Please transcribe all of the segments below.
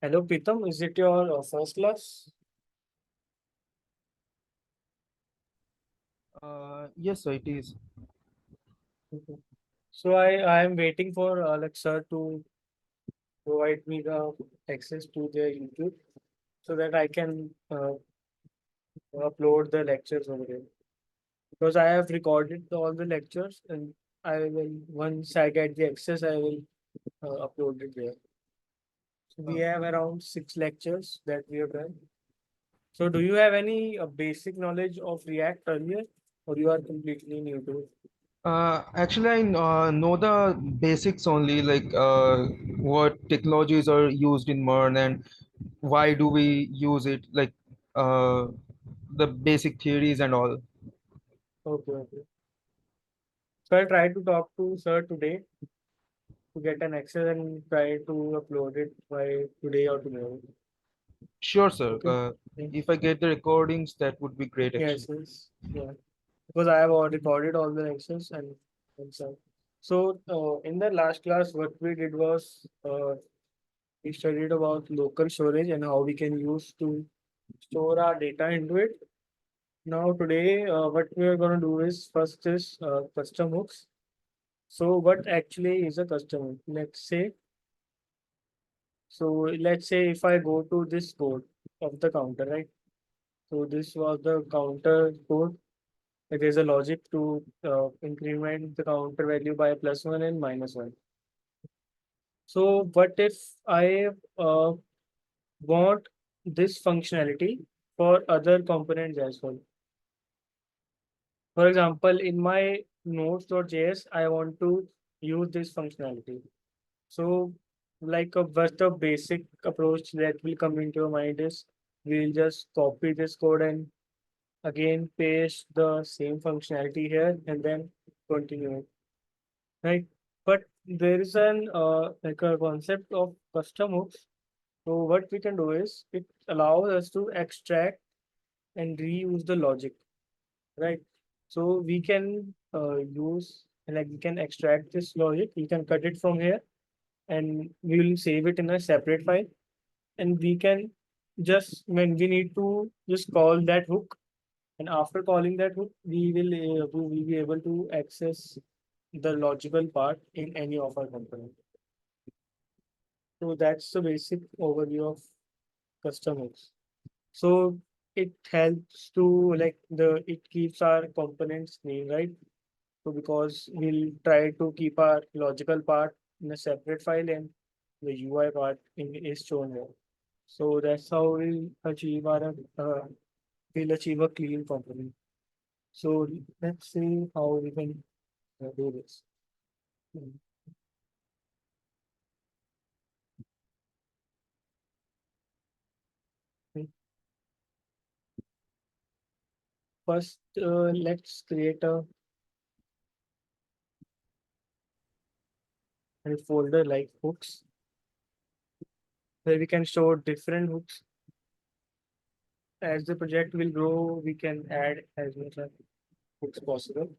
Hello, Pritam. Is it your first class? Yes, sir, it is. Mhm. So I am waiting for Alexa to provide me the access to their YouTube so that I can upload the lectures over there. Because I have recorded all the lectures and I will once I get the access, I will upload it there. So we Uh, have around 6 lectures that we have done. So do you have any basic knowledge of React earlier, or you are completely new to it? Actually, I know the basics only, like what technologies are used in MERN and why do we use it, like uh, the basic theories and all. Okay, okay. So I tried to talk to sir today to get an access and try to upload it by today or tomorrow. Sure, sir. Okay. Yeah. If I get the recordings, that would be great, Yes, actually. yes. Yeah. Because I have already recorded all the lectures and so. So in the last class, what we did was we studied about local storage and how we can use to store our data into it. Now today, what we are going to do is first is custom hooks. So what actually is a custom hook? Let's say if I go to this code of the counter, right? So this was the counter code. It is a logic to increment the counter value by +1 and -1. So what if I uh, want this functionality for other components as well? For example, in my nodes.js, I want to use this functionality. So, like what the basic approach that will come into your mind is we'll just copy this code and again paste the same functionality here and then continue it, right? But there is an like a concept of custom hooks. So what we can do is it allows us to extract and reuse the logic, right? So we can use like we can extract this logic, we can cut it from here and we will save it in a separate file and we can just when we need to just call that hook and after calling that hook we will be able to access the logical part in any of our component. So that's the basic overview of custom hooks. So it helps to like the it keeps our components name, right? So because we'll try to keep our logical part in a separate file and the UI part is shown here. So that's how we'll achieve a clean component. So let's see how we can do this. Mm, mm. First, let's create a folder like hooks where we can store different hooks. As the project will grow, we can add as much as hooks possible.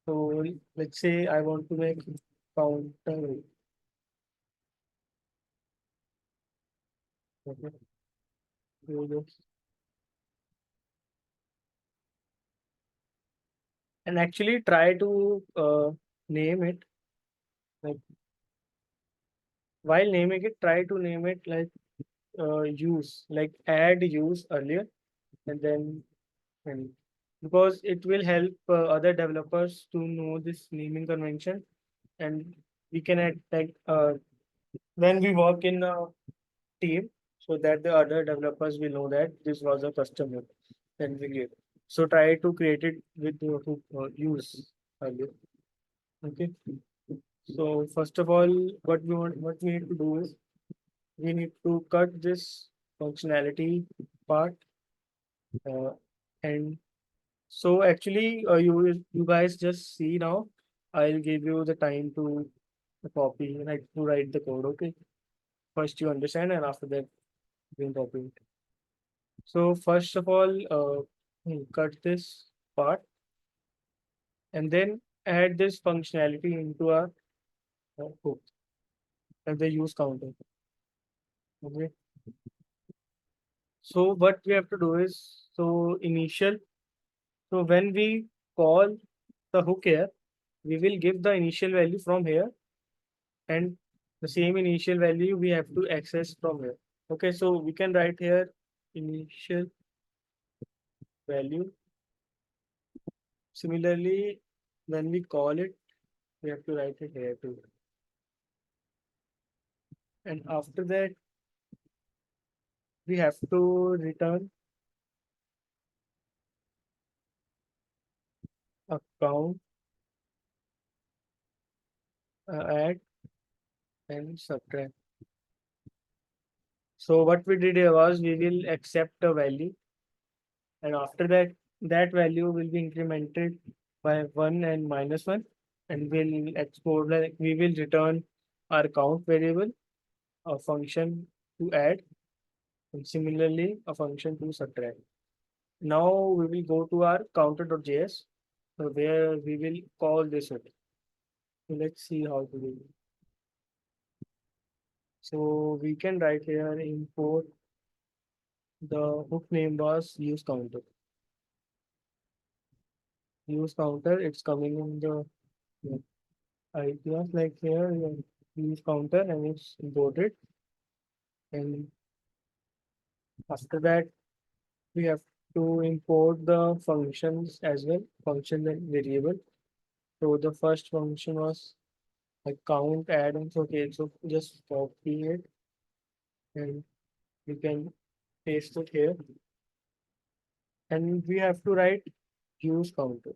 So let's say I want to make counter. Okay, do this. And actually try to name it like while naming it, try to name it like use, like add use earlier and then and because it will help other developers to know this naming convention and we can add like when we work in a team so that the other developers will know that this was a customer then we give. So try to create it with the use earlier. Okay. So first of all, what we need to do is we need to cut this functionality part uh, and so actually you guys just see now. I'll give you the time to copy like to write the code. Okay. First you understand and after that you can copy it. So first of all, cut this part and then add this functionality into our hook and the use counter. Okay. So what we have to do is, so initial, so when we call the hook here, we will give the initial value from here, and the same initial value we have to access from here. Okay, so we can write here initial value. Similarly, when we call it, we have to write it here too. And after that, we have to return a count, add, and subtract. So what we did here was we will accept a value, and after that, that value will be incremented by 1 and minus 1, and we'll export, like we will return our count variable, a function to add, and similarly a function to subtract. Now we will go to our counter.js, so where we will call this hook. So let's see how to do it. So we can write here import, the hook name was use counter. Use counter, it's coming in the, yeah, ideas like here, use counter and it's imported. And after that, we have to import the functions as well, function and variable. So the first function was like count, add, and so okay. So just copy it and we can paste it here. And we have to write use counter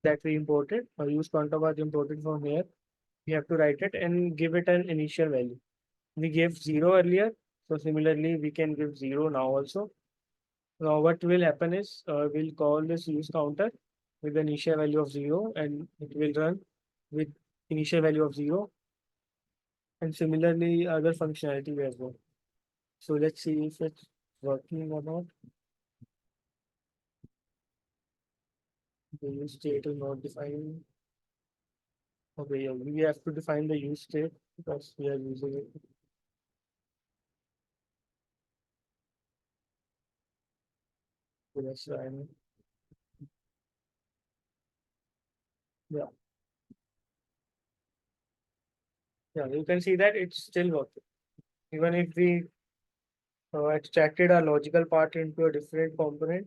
that we imported, or use counter was imported from here. We have to write it and give it an initial value. We gave 0 earlier, so similarly we can give 0 now also. Now what will happen is, we'll call this use counter with the initial value of 0, and it will run with initial value of 0, and similarly other functionality we have got. So let's see if it's working or not. The use state is not defined. Okay, yeah, we have to define the use state because we are using it. So that's why yeah, yeah, you can see that it's still working. Even if we extracted our logical part into a different component,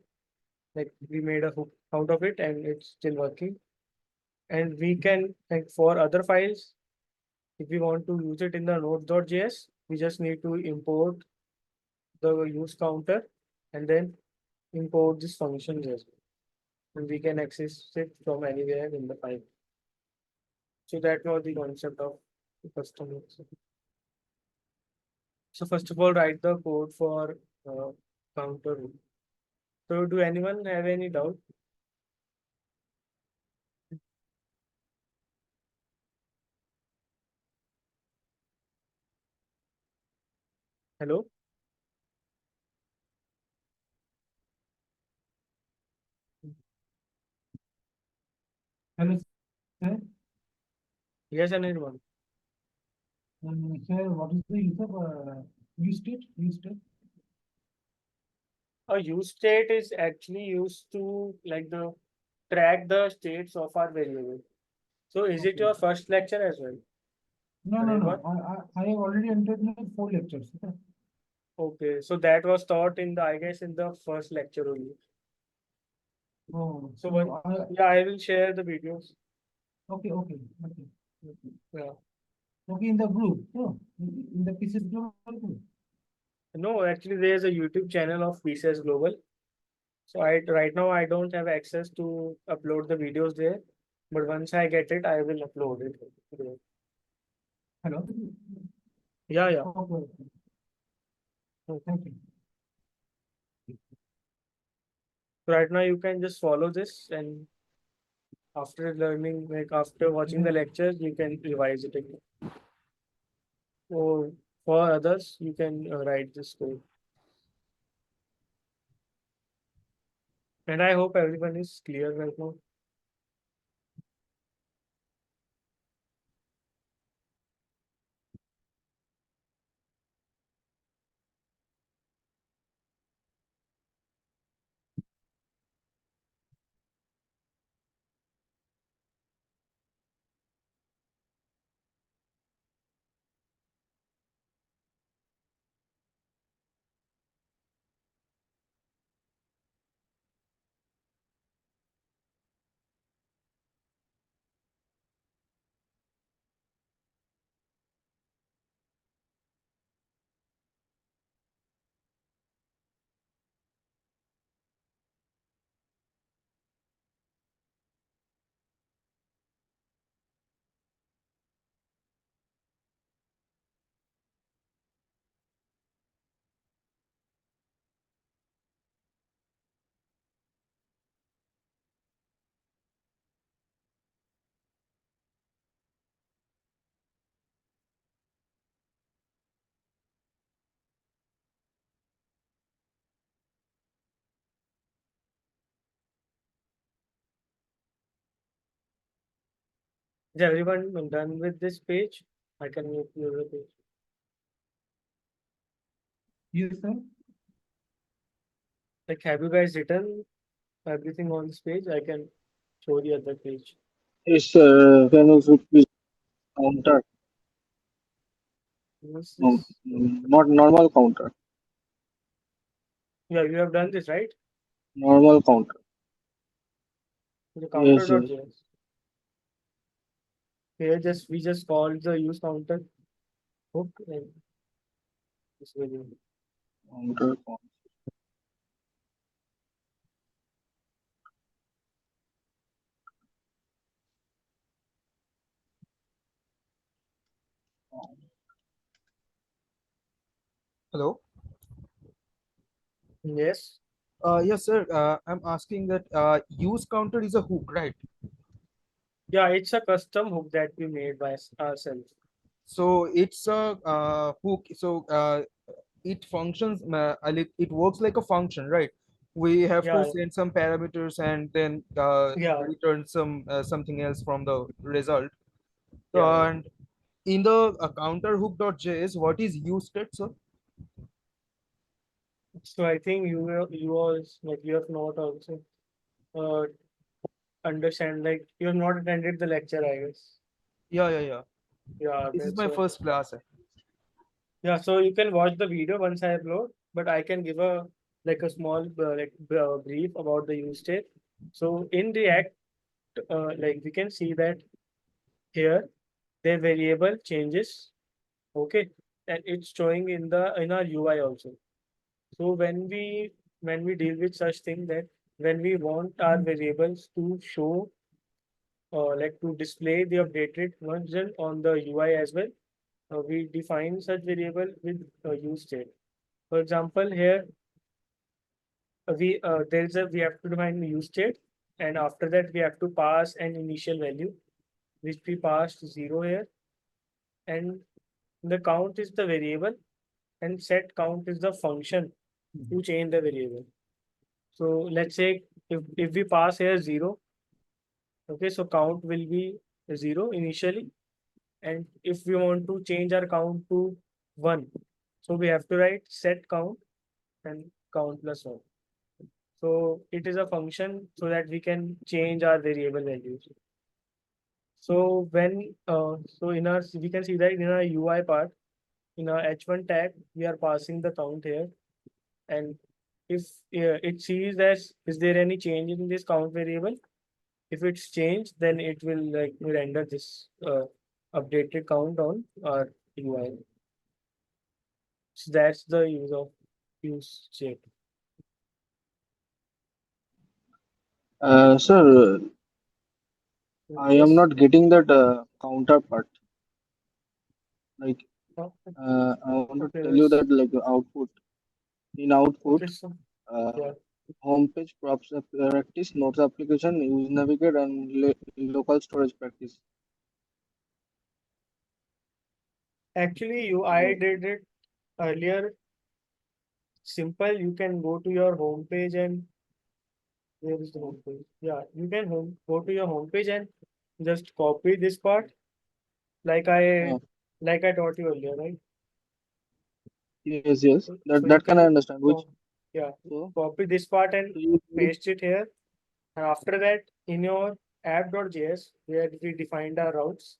like we made a hook out of it and it's still working. And we can, like for other files, if we want to use it in the node.js, we just need to import the use counter and then import this function as well. And we can access it from anywhere in the file. So that was the concept of the custom. So first of all, write the code for counter rule. So do anyone have any doubt? Hello? Hello, sir. Yes, anyone? Sir, what is the use of use state? Use state? A use state is actually used to like the track the states of our variable. So is it Okay. your first lecture as well? No, no, Anyone? no. I have already entered in 4 lectures. Okay. Okay, so that was taught in the, I guess, in the first lecture only. Oh, So what? so Yeah, I will share the videos. okay, okay, okay. Yeah. Okay, in the group. Oh, in the pieces group. No, actually, there's a YouTube channel of PCS Global. So I right now I don't have access to upload the videos there, but once I get it, I will upload it there. Hello. Yeah, yeah. Okay, okay. Okay. Thank you. So right now you can just follow this, and after learning, like after watching the lectures, you can revise it again. Or for others, you can write this code. And I hope everyone is clear right now. Is everyone done with this page? I can move to the page. Yes, sir. Like, have you guys written everything on this page? I can show the other page. Yes, can you please counter? What's No, this? not normal counter. Yeah, you have done this, right? Normal counter. The Yes, yes. counter.js. Here, just we just called the use counter hook and this will. Counter. Hello. Yes. Yes, sir. I'm asking that use counter is a hook, right? Yeah, it's a custom hook that we made by ourselves. So it's a hook. So it functions. It works like a function, right? We have to Yeah, send some parameters and then yeah, return something else from the result. yeah, yeah. And in the counter hook.js, what is use state, sir? So I think you was like you have not also uh understand like you have not attended the lecture, I guess. Yeah, yeah, yeah. Yeah, This is that's my so. first class. Yeah, so you can watch the video once I upload, but I can give a like a small brief about the use state. So in React, like we can see that here their variable changes, okay, and it's showing in the in our UI also. So when we deal with such thing that when we want our variables to show like to display the updated version on the UI as well, we define such variable with use state. For example, here we have to define the use state, and after that we have to pass an initial value, which we passed zero here, and the count is the variable, and set count is the function to change the variable. So let's say if we pass here zero, okay, so count will be zero initially, and if we want to change our count to one, so we have to write set count and count plus one. So it is a function so that we can change our variable values. So so in our we can see that in our UI part, in our h1 tag, we are passing the count here, and if it sees that is there any change in this count variable, if it's changed, then it will like render this updated count on our UI. So that's the use of use shape. Sir, I am Yes. not getting that counterpart. Like, Oh, I want to okay. tell you that like output in output, Okay. So uh, yeah. homepage props practice, notes application, use navigate, and local storage practice. Actually, I So, did it earlier. Simple. You can go to your home page and where is the uh, home page? Yeah, you can go to your home page and just copy this part like I uh, like I taught you earlier, right? yes, yes, So you that can I can understand. Which yeah, so, copy this part and so you paste it here. And after that, in your app.js, where we defined our routes,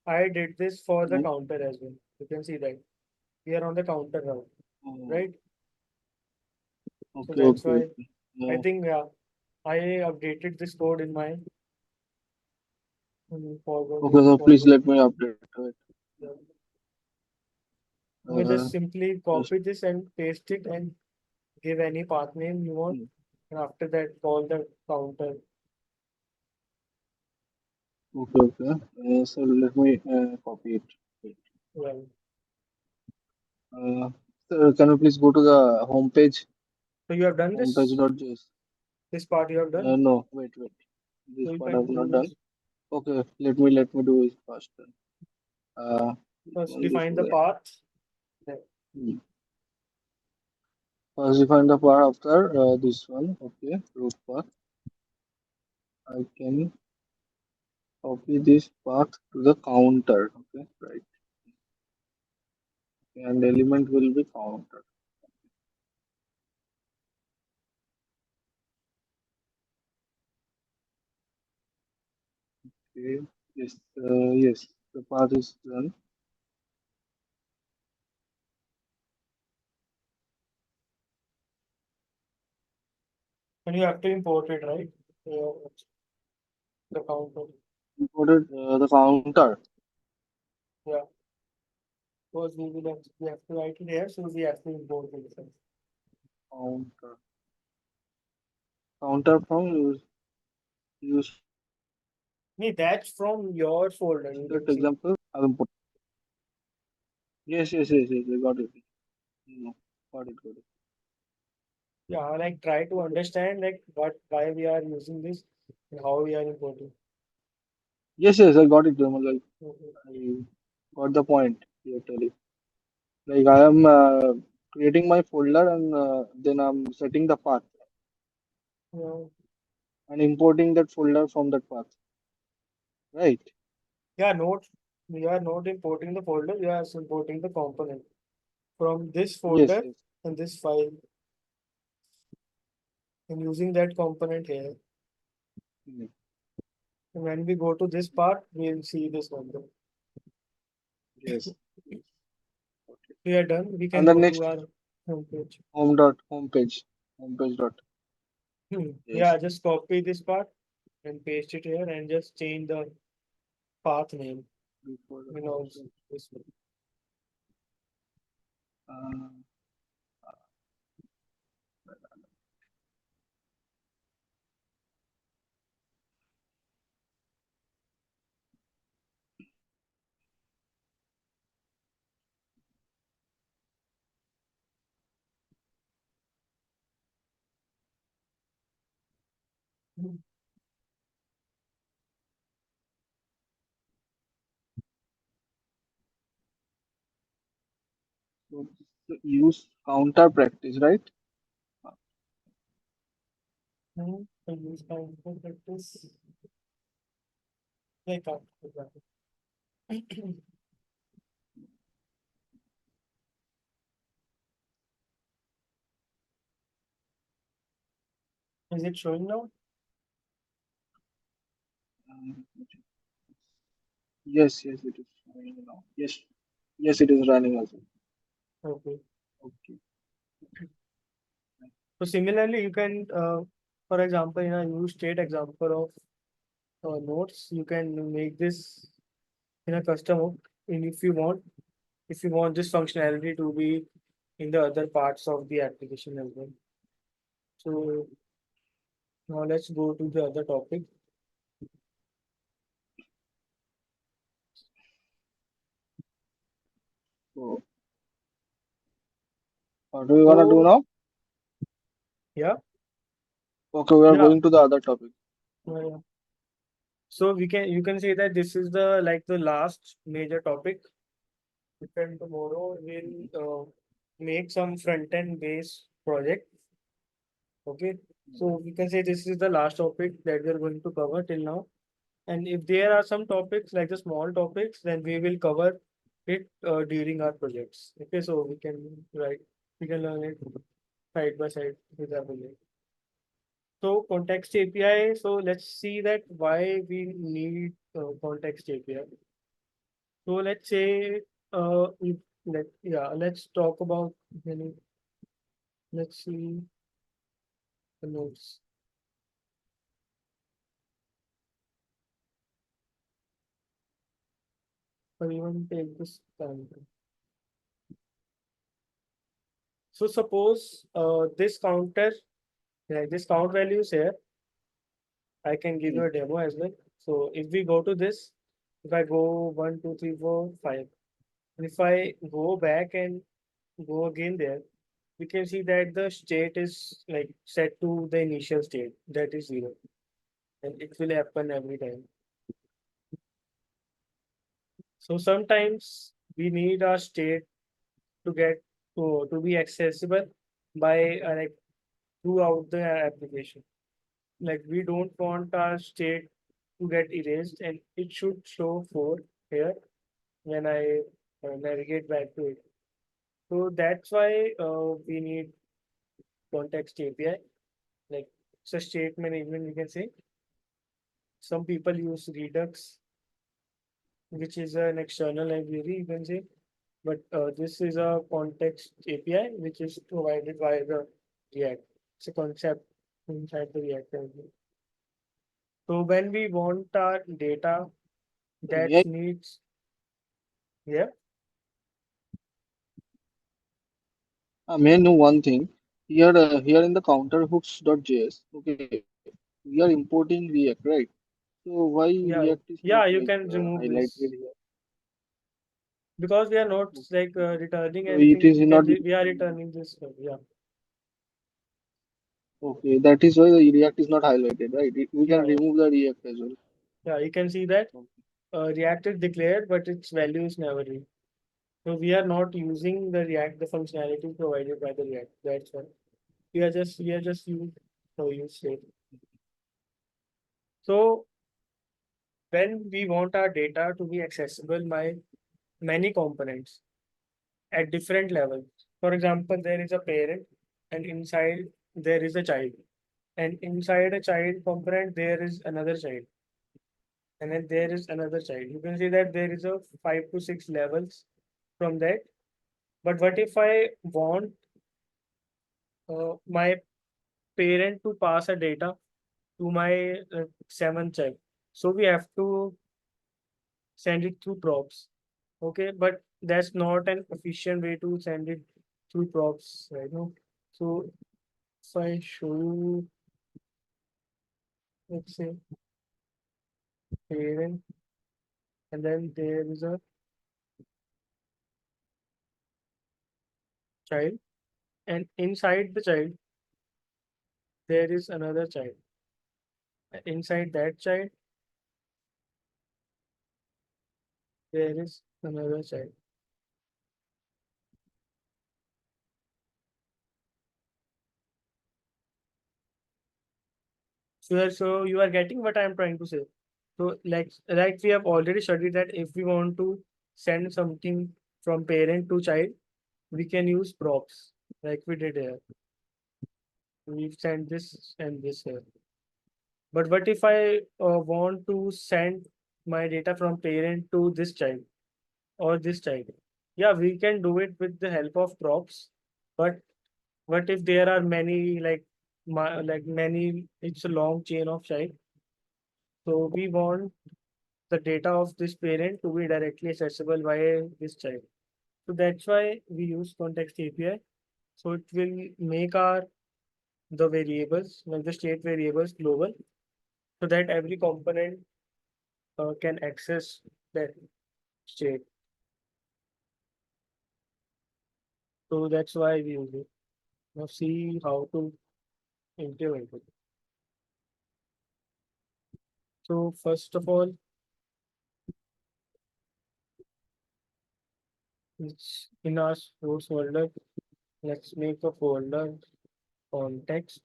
I did this for the uh, counter as well. You can see that we are on the counter route, right? So okay, that's okay, why okay. I think yeah, I updated this code in my Okay, so please forward. let me update it. Yeah. You can Uh, just simply just copy this and paste it and give any path name you want. And after that, call the counter. okay, okay. So let me copy it. Wait. Well, Sir, can you please go to the so you have done this homepage.js? this part you have done. No, wait, wait. So This you part I've can not do done. this. Okay, let me do it first then. This First, one, this define the way. path. Yeah. Hmm. First, define the part after this one. Okay, root path. I can copy this path to the counter. Okay, right. And element will be counter. Okay. Yes. Yes. The path is done. And you have to import it, right? Yeah, the counter. Imported the counter. Yeah, because we have to write it here, so we have to import it first. Counter. Counter from use Nee, that's from your folder. You that can see. example. I'll import. Yes. I got it. No, got it. Got it. Yeah, like try to understand like why we are using this and how we are importing. Yes. I got it. Like, Okay. I got the point you're telling. Like I am creating my folder and then I'm setting the path Yeah, and importing that folder from that path. Right? yeah, not we are not importing the folder, we are importing the component from this Yes. folder Yes. and this file and using that component here. Mm, And when we go to this part, we'll see this number. yes. Yes. Okay. We are done. We can And the go to next our homepage. homepage dot. Yeah, Yes. just copy this part and paste it here and just change the path name. Before the You know, process. this one. Uh, so use counter practice, right? And use kind of like this. Like that. Is it showing now? Um, yes. It is running now. Yes. It is running also. Okay. Okay. So similarly, you can, for example, in a use state example of notes, you can make this in a custom hook. And if you want this functionality to be in the other parts of the application as well. So now let's go to the other topic. So what do we wanna do So now? yeah, Okay, we are yeah. going to the other topic. yeah. So you can say that this is the like the last major topic. And tomorrow we'll make some front end based project. Okay. So we can say this is the last topic that we're going to cover till now. And if there are some topics like the small topics, then we will cover it during our projects. Okay, so we can learn it side by side with our project. So context API. So let's see that why we need context API. So let's say let's talk about you know, let's see the notes. Or even take this time. So suppose this counter, like this count values here, I can give you Hmm. a demo as well. So if we go to this, if I go 1, 2, 3, 4, 5, and if I go back and go again there, we can see that the state is like set to the initial state, that is zero, and it will happen every time. So sometimes we need our state to get to be accessible by like throughout the application. Like we don't want our state to get erased, and it should show 4 here when I navigate back to it. So that's why we need context API. Like it's a state management, we can say. Some people use Redux, which is an external library, you can say. But this is a context API, which is provided by the React. It's a concept inside the React library. So when we want our data that May needs, yeah, may I know one thing? Here in the counter hooks.js, okay, we are importing React, right? So why yeah, React is not yeah, like you can remove highlighted this here? because we are not Okay. like returning So it anything. is not We are returning this. Yeah, okay. That is why the React is not highlighted, right? We yeah, can yeah, remove the React as well. yeah. You can see that Okay. React is declared, but its value is never read. So we are not using the React, the functionality provided by the React. That's why we are just use state. So when we want our data to be accessible by many components at different levels. For example, there is a parent, and inside there is a child, and inside a child component there is another child, and then there is another child. You can see that there is a 5 to 6 levels from that. But what if I want my parent to pass a data to my seventh child? So we have to send it through props. Okay, but that's not an efficient way to send it through props, right? No. So if I show you, let's say, parent, and then there is a child, and inside the child, there is another child. Inside that child, there is another child. So you are getting what I am trying to say. So like we have already studied that if we want to send something from parent to child, we can use props like we did here. We've sent this and this here. But what if I want to send my data from parent to this child or this child? Yeah, we can do it with the help of props. But what if there are many like many? It's a long chain of child. So we want the data of this parent to be directly accessible by this child. So that's why we use context API. So it will make our the variables, like the state variables, global, so that every component can access that state. So that's why we use it. Now see how to implement it. So first of all, it's in our source folder. Let's make a folder context,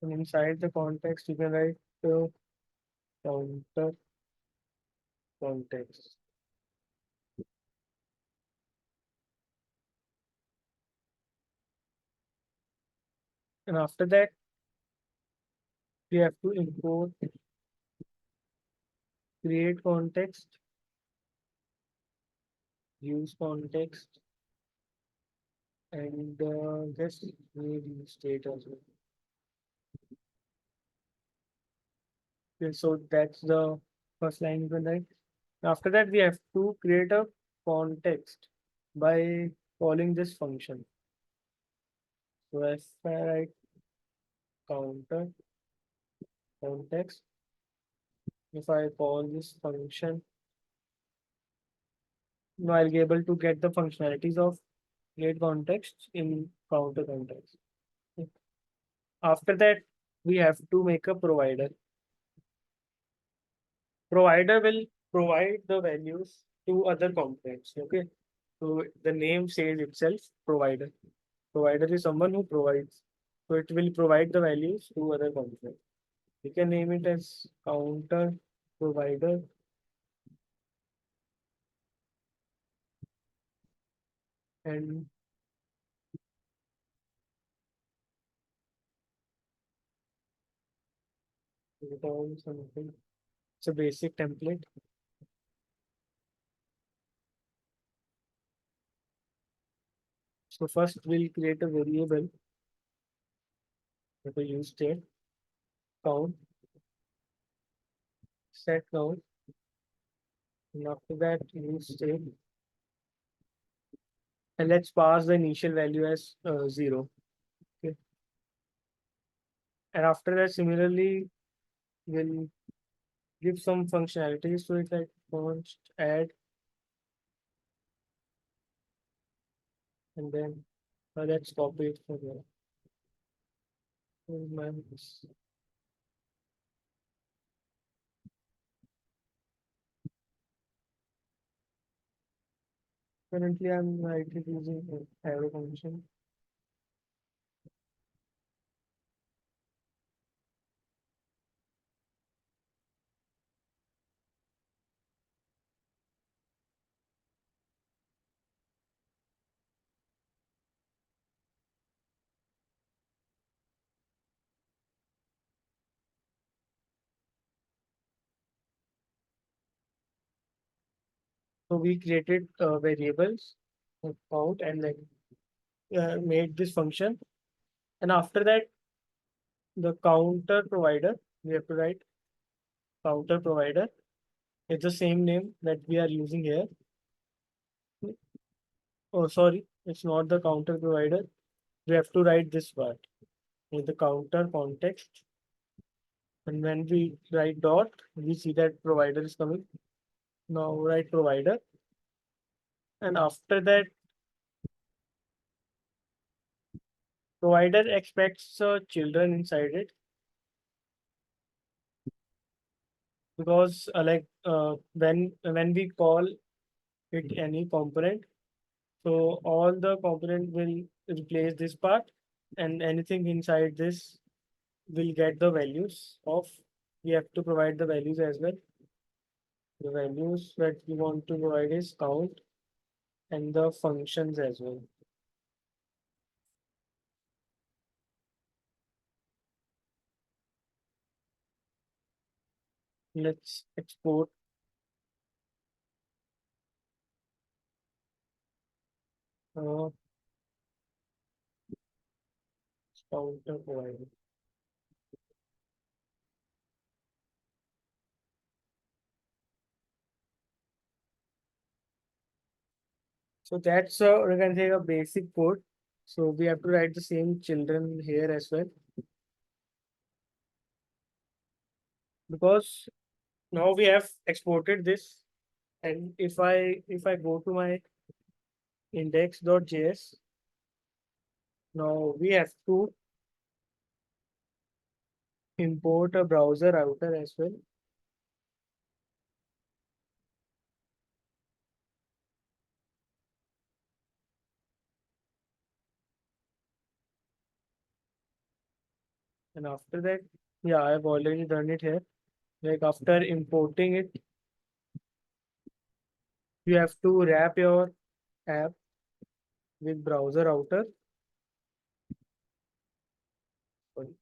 and inside the context you can write counter context. And after that, we have to import create context, use context, and just need use state as well. Okay, so that's the first line you can write. After that, we have to create a context by calling this function. So if I write counter context, if I call this function, now I'll be able to get the functionalities of create context in counter context. After that, we have to make a provider. Provider will provide the values to other components. Okay. So the name says itself provider. Provider is someone who provides So it will provide the values to other component. We can name it as counter provider and return something. It's a basic template. So first we'll create a variable with a use state count, set count, and after that use state, and let's pass the initial value as 0. Okay. And after that, similarly, we'll give some functionalities to it like const add, and then let's copy it for the minus. Currently, I'm writing using arrow function. So we created variables, count, and then made this function. And after that, the counter provider, we have to write counter provider. It's the same name that we are using here. Oh, sorry, it's not the counter provider. We have to write this part in the counter context. And when we write dot, we see that provider is coming. Now write provider. And after that, provider expects children inside it because when we call it any component, so all the component will replace this part, and anything inside this will get the values of. We have to provide the values as well. The values that we want to provide is count and the functions as well. Let's export uh, counter provider. So that's we can say a basic code. So we have to write the same children here as well because now we have exported this. And if I go to my index.js, now we have to import a browser router as well. And after that, yeah, I've already done it here. Like after importing it, you have to wrap your app with browser router. Sorry.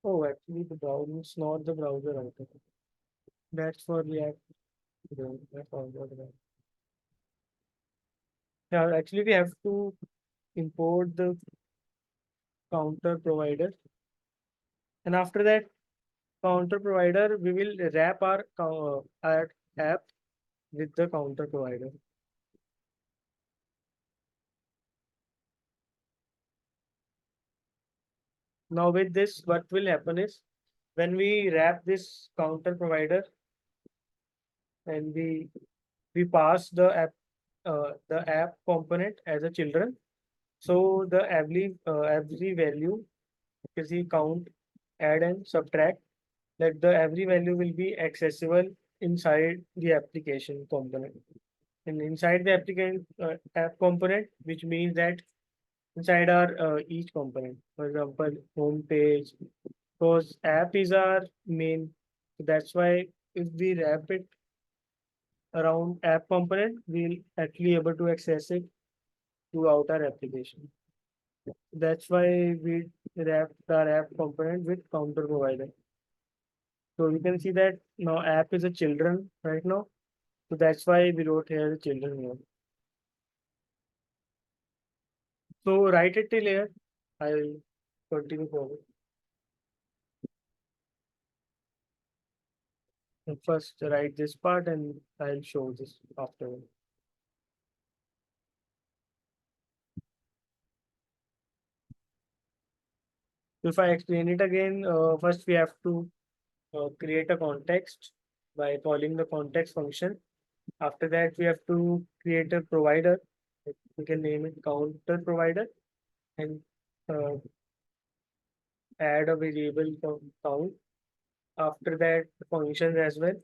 Oh, actually, the browser is not the browser router. That's for React. I forgot that. Yeah, actually, we have to import the counter provider, and after that counter provider, we will wrap our app with the counter provider. Now with this, what will happen is when we wrap this counter provider and we pass the app component as a children, So the every value, you see count, add and subtract, that the every value will be accessible inside the application component. And inside the application app component, which means that inside our each component, for example, home page, because app is our main. So that's why if we wrap it around app component, we'll actually able to access it throughout our application. That's why we wrapped our app component with counter provider. So you can see that now app is a children right now. So that's why we wrote here the children here. So write it till here. I'll continue forward. So first write this part and I'll show this afterward. So if I explain it again, first we have to create a context by calling the context function. After that, we have to create a provider. We can name it counter provider and uh, add a variable for count. After that, functions as well.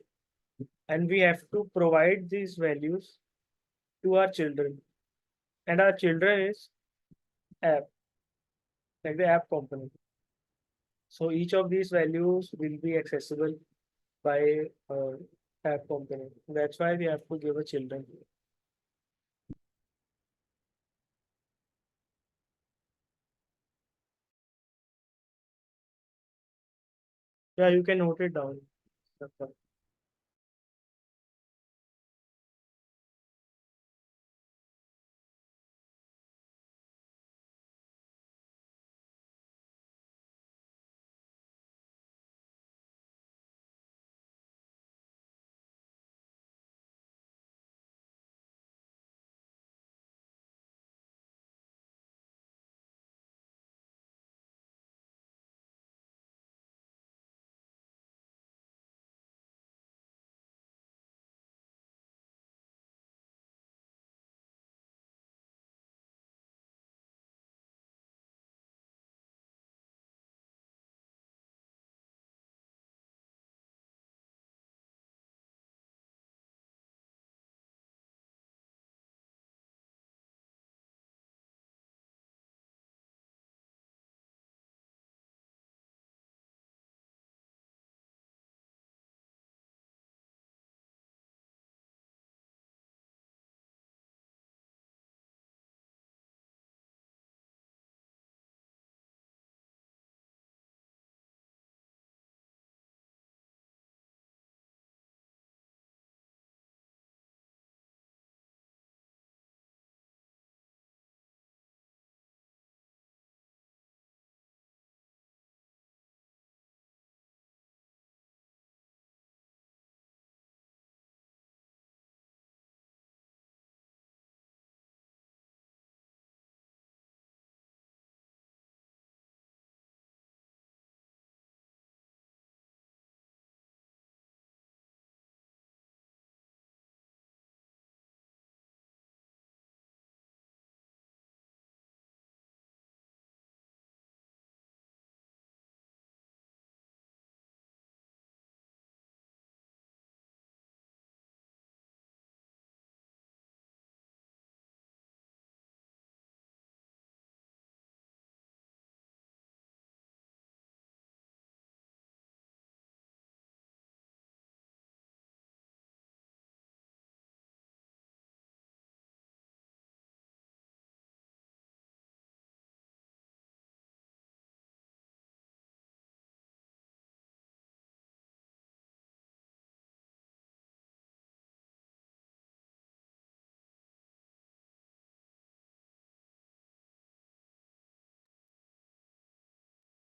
And we have to provide these values to our children. And our children is app, like the app component. So each of these values will be accessible by app component. That's why we have to give a children. Yeah, you can note it down.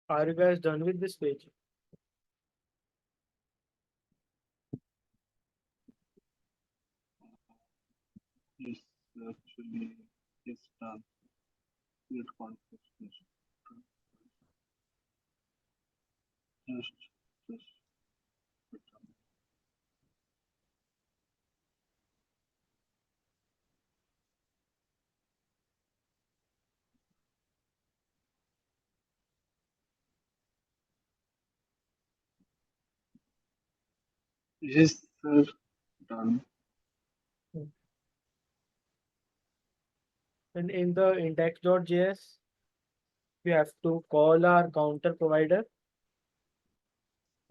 Are you guys done with this page? Yes, actually, yes, done. Create context. Yes. Just. Yes, sir. Done. Mm. And in the index.js, we have to call our counter provider.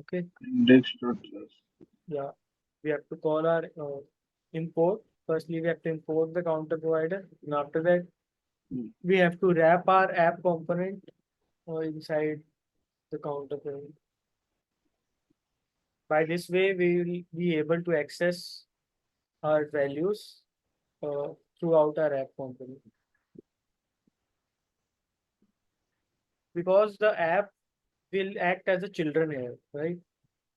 Okay. Index.js. Yeah. We have to call our import. Firstly, we have to import the counter provider. And after that, Hmm. we have to wrap our app component inside the counter provider. By this way, we will be able to access our values uh, throughout our app component. Because the app will act as a children here, right?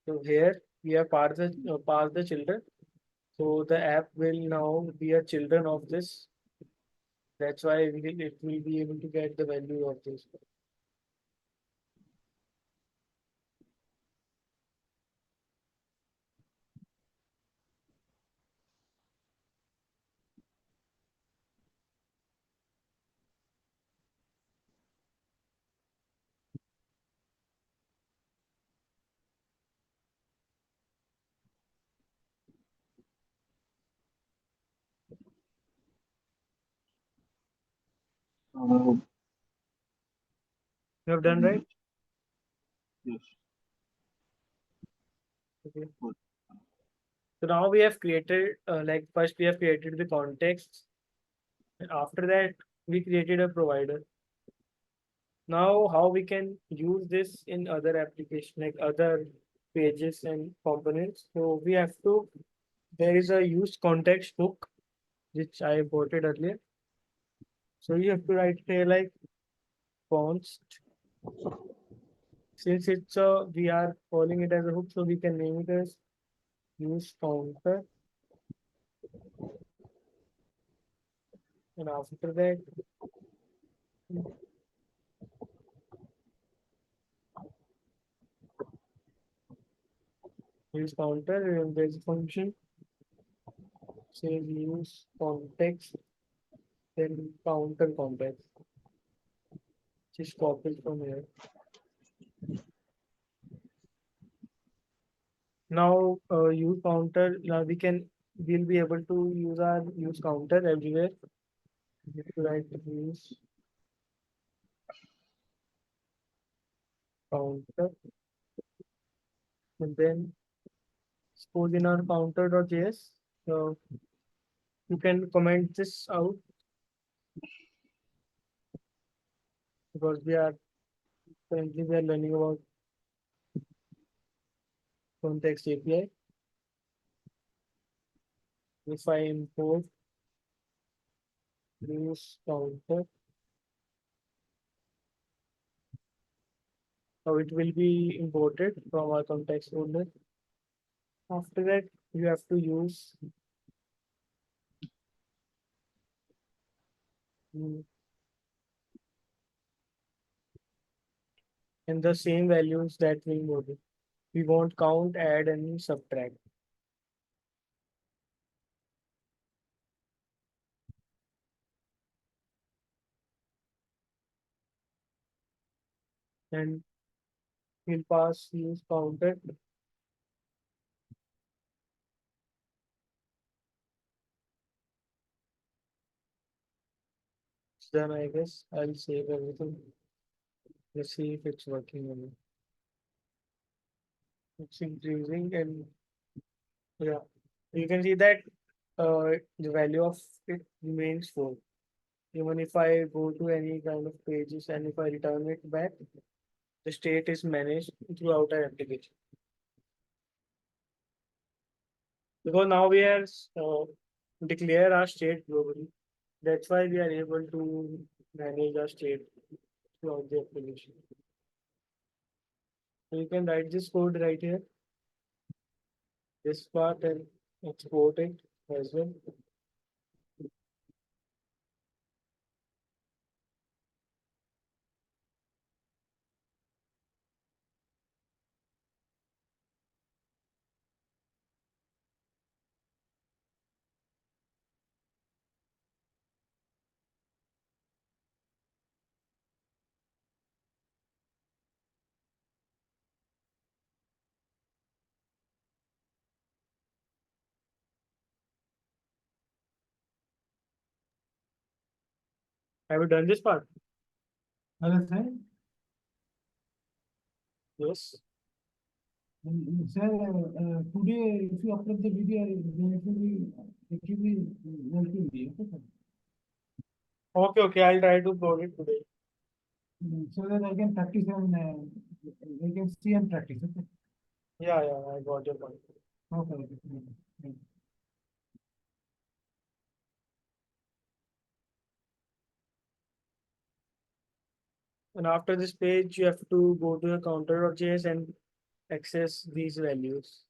So here we have passed the children. So the app will now be a children of this. That's why it will be able to get the value of this. Uh, You have done right? um, yes. Okay. Good. So now we have created like first we have created the context. And after that we created a provider. Now how we can use this in other applications like other pages and components. So we have to there is a use context hook which I imported earlier. So you have to write here like const. Since it's a we are calling it as a hook, so we can name it as use counter. And after that use counter and there's a function says use context then counter context. Just copy it from here. Now use counter. Now we'll be able to use our use counter everywhere. We have to write use counter and then suppose in our counter.js. So you can comment this out because we are learning about context API. If I import use counter, so it will be imported from our context folder. After that, you have to use mm, and the same values that we imported. We won't count, add, and subtract. And we'll pass use counter. Then I guess I'll save everything. Let's see if it's working or not. It's increasing and yeah, you can see that the value of it remains 4. Even if I go to any kind of pages and if I return it back, the state is managed throughout our application. Because now we are declare our state globally. That's why we are able to manage our state throughout the application. So you can write this code right here, this part, and export it as well. Have you done this part? Understand? Yes. Sir, today if you upload the video, then it will be working. Okay, sir? Okay, okay. I'll try to upload it today. So that I can practice and I can see and practice. Okay. Yeah, yeah. I got your point. Okay. Okay. Okay. And after this page, you have to go to your counter.js and access these values.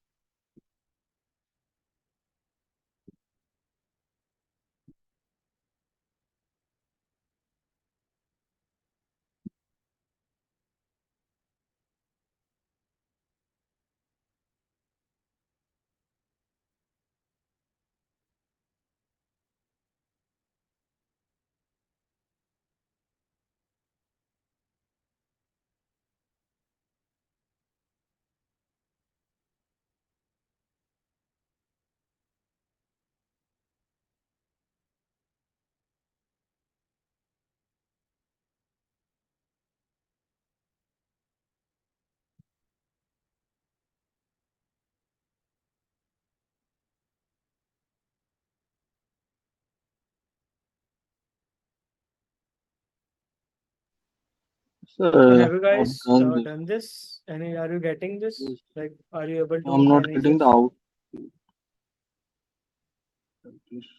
So Sir, have you I've guys done this. done this? Any, are you getting this? Yes. Like, are you able I'm to not manage getting the this? out.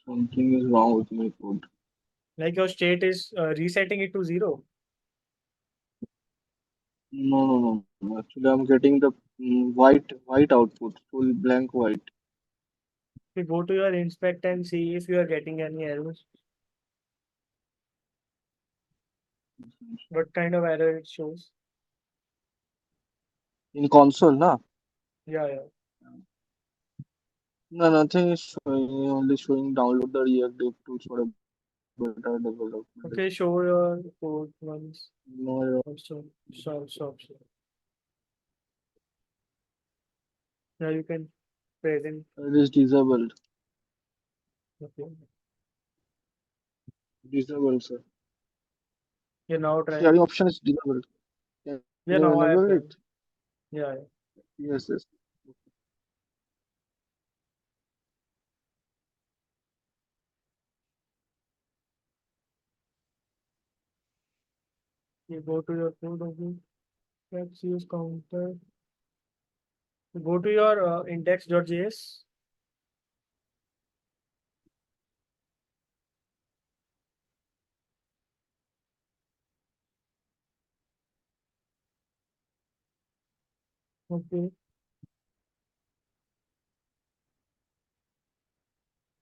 Something is wrong with my code. Like your state is resetting it to 0. No, no, no, no. Actually, I'm getting the white output, full blank white. You go to your inspect and see if you are getting any errors. What kind of error it shows? In console, na? Yeah, yeah. No, nothing is showing. Only showing download the React Dev tools for a better development. Okay, show your code once. No, Also, stop. Now you can present. it is disabled. Okay. Disabled, sir. You now try. Sharing option is disabled. Can Yeah, you now I have enable done. it? Yeah, yeah. Yes, yes. You go to your code. Okay. Let's use counter. Go to your index.js. Okay.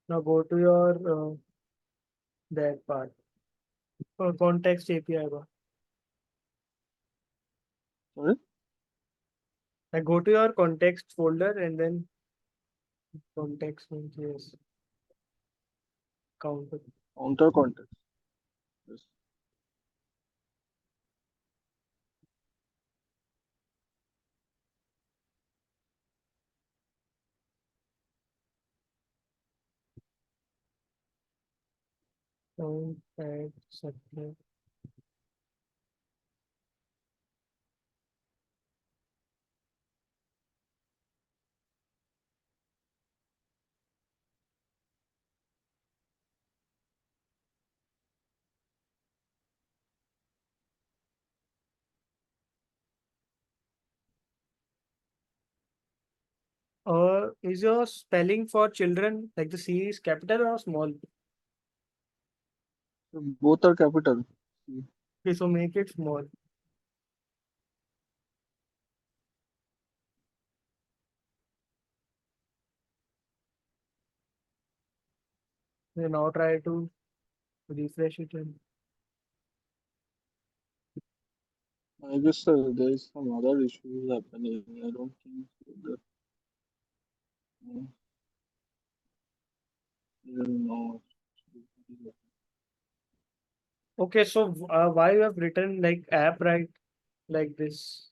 Now go to your that part. Context API bar. Sorry? Now go to your context folder and then context.js counter. Counter context. Yes. Count add subtract. Is your spelling for children like the C is capital or small? So both are capital. Okay, so make it small. Then now try to refresh it and I guess there is some other issues happening. I don't think so. Uh, I don't know. okay, so why you have written like app right like this?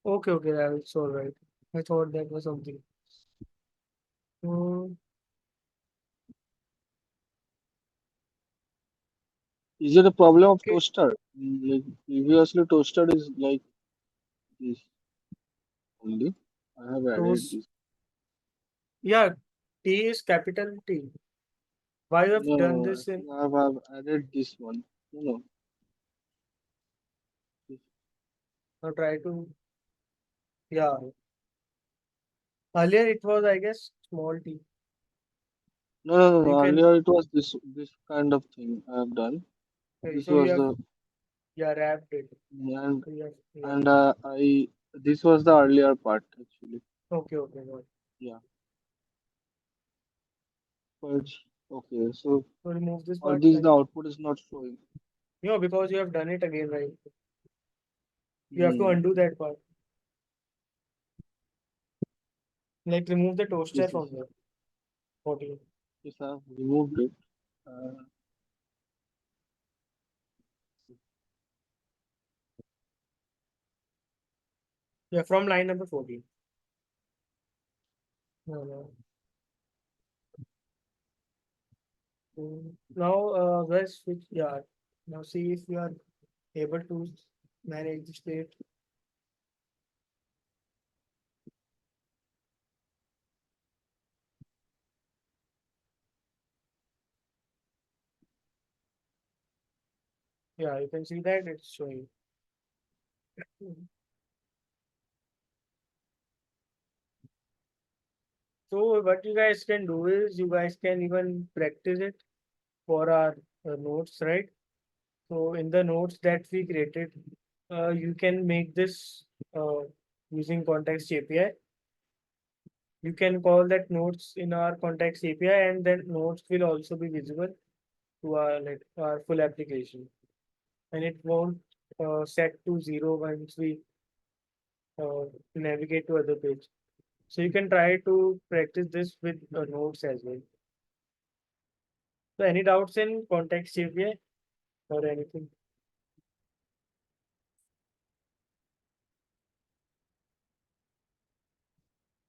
Okay, okay, that's all right. I thought that was something. So, Is it a problem of Okay, toaster? Like previously, toaster is like this only. I have added toast. this. Yeah, T is capital T. Why you have done No, this in? actually, I have added this one. No, no. Try to. Yeah, earlier it was, I guess, small T. No, no, no, You no. can. Earlier it was this kind of thing I have done. Okay, This so you was have, the yeah, wrapped it. and So you have, yeah. and I this was the earlier part actually. Okay, okay, got it. Yeah, but okay. So So remove this for part, this like, the output is not showing. because you have done it again, right? You have to Hmm. undo that part. Like remove the toaster Yes, yes, from there. What you? yes. I have removed it. Uh, Yeah, from line number 14. No, no. Now, let's switch. Yeah. Now see if you are able to manage the state. Yeah, you can see that it's showing. So what you guys can do is you guys can even practice it for our notes, right? So in the notes that we created, you can make this uh, using context API. You can call that notes in our context API, and then notes will also be visible to our full application, and it won't set to zero once we uh, navigate to other page. So you can try to practice this with notes as well. So any doubts in context API or anything?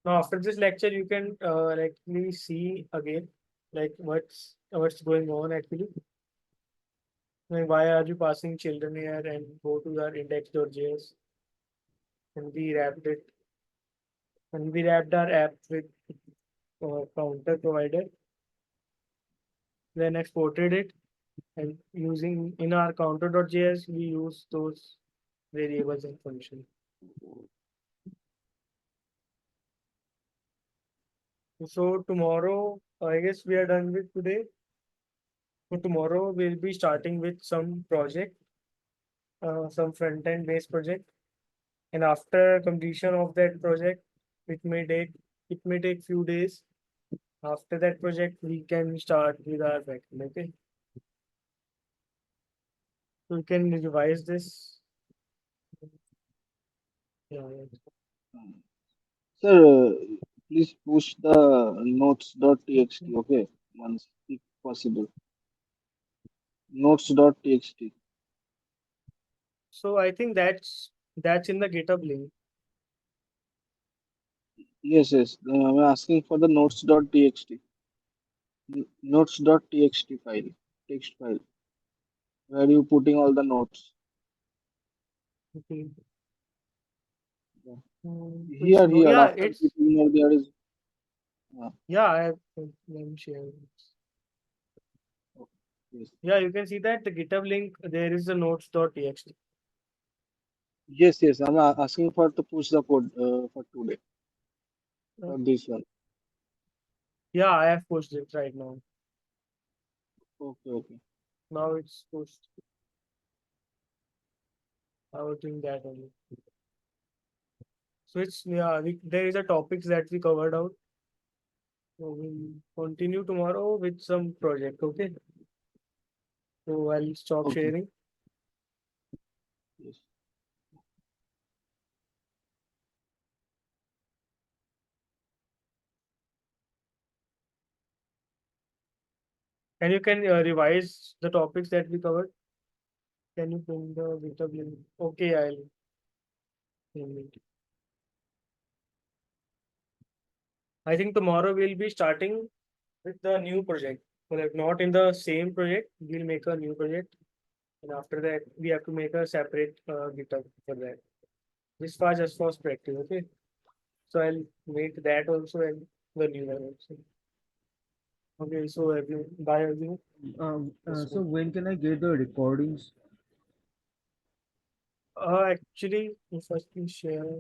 Now after this lecture, you can actually see again like what's going on actually. Like why are you passing children here, and go to our index.js, and we wrapped our app with counter provider, then exported it, and using in our counter.js we use those variables and functions. So tomorrow, I guess we are done with today. So tomorrow we'll be starting with some project, some front end based project, and after completion of that project, it may take few days. After that project, we can start with our backend. Okay, so we can revise this. Yeah, Sir, please push the notes.txt. yeah. Okay, once if possible. Notes.txt. So I think that's in the GitHub link. Yes, yes. I'm asking for the notes.txt. Notes.txt file, text file, where you putting all the notes. Okay. Yeah. Which Here, no, here, yeah, after it's clicking here, there is. yeah. Let me share this. Okay, yes, Yeah, you can see that the GitHub link there is the notes.txt. yes, yes. I'm asking for to push the code for today Uh, for this one. yeah, I have pushed it right now. Okay, okay. Now it's pushed. I was doing that only. So it's yeah, there is a topics that we covered out. So we'll continue tomorrow with some project. Okay. So I'll stop Okay. sharing. Yes. And you can revise the topics that we covered. Can you bring the GitHub link? Okay, I'll bring it. I think tomorrow we'll be starting with the new project. So like not in the same project, we'll make a new project. and after that we have to make a separate GitHub for that. This was just for practice, okay? So I'll make that also and the new one also. Okay, so everyone, bye everyone. So when can I get the recordings? Actually, if I can share.